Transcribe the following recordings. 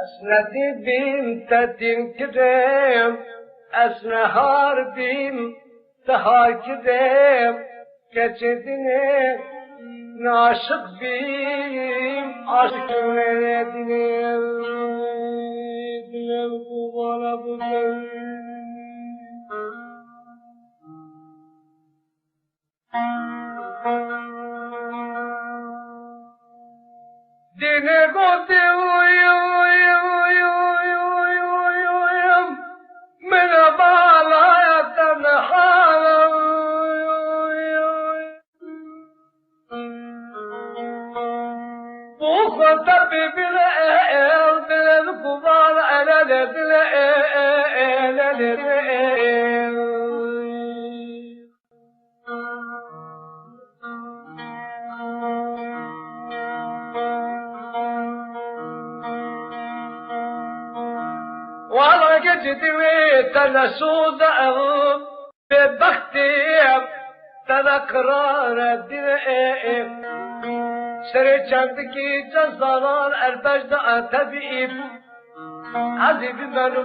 اسندی بیم تدین کدیم اسنهار بیم تهار کدیم کچدینه ناشق بیم عاشق دینیم دینیم قوانا بودیم دینه گوتی من بالا تنحالا بوخو تبي بالعيل بالكبار انا والله قد دويت انا سوزة ببختي تذكرار الدين سري چندكي جزالان البجدع تبئيب عزيب منو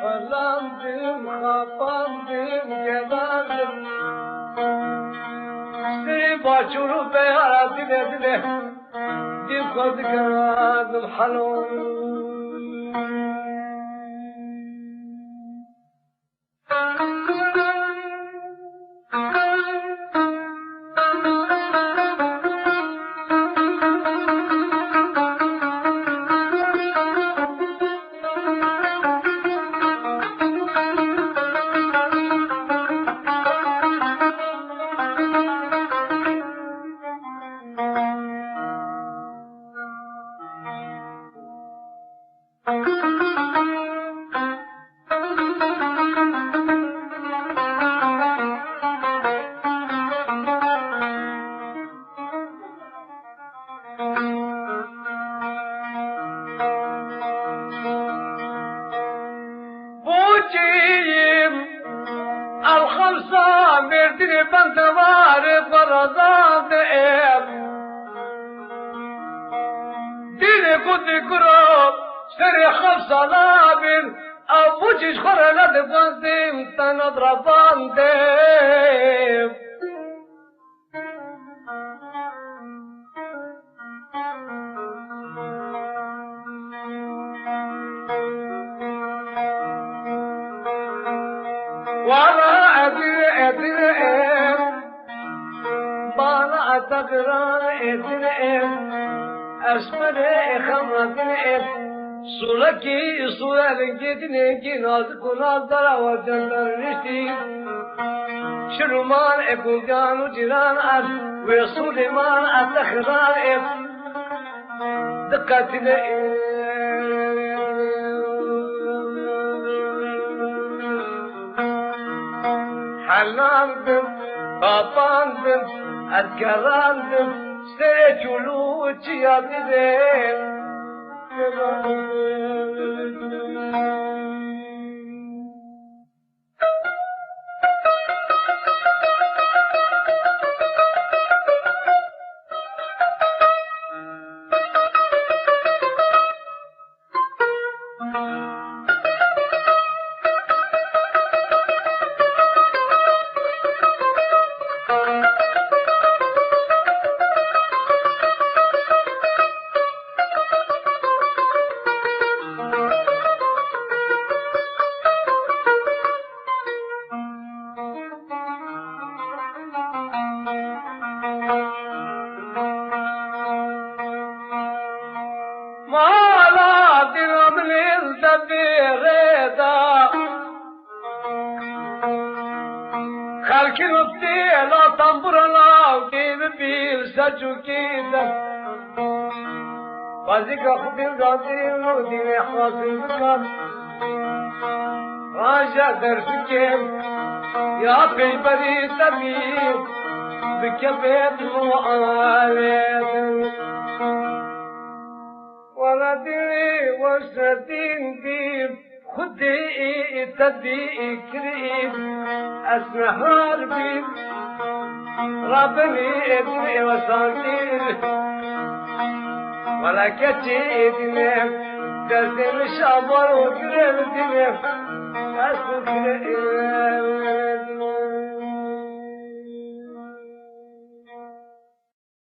خلاندم خفاندم جداندم سري باچورو بيارا دله دي خود كرادم حلوم الخمسة مردني بنتواري فرزان دئب ديني قدي قرب سري خمسة لابن أبوشيش خرلت بنتم تنضربان دئب وانا ادري بانا ادري اسمري خمرتني سولكي سولكي دنيكي ناز كناز درا وجندر رشتي شرمان اكون جانو جيران از وسولمان اتخران دقتني حلاندم باباندم اتكراندم سيجولو تياديدم خلقي نطي لا تنبرنا ودين بيل سجوكيدا بازيك خبير قادين ودين حاصل بكار راجع درسكين يا بيبري تبيل بكبيت وعاليت ولدي وسدين بيب خدي تدي كريم اسمهار بيب ربني ادني وصلتي ولا كتي ادني دزني شابر وكرمتني اسكت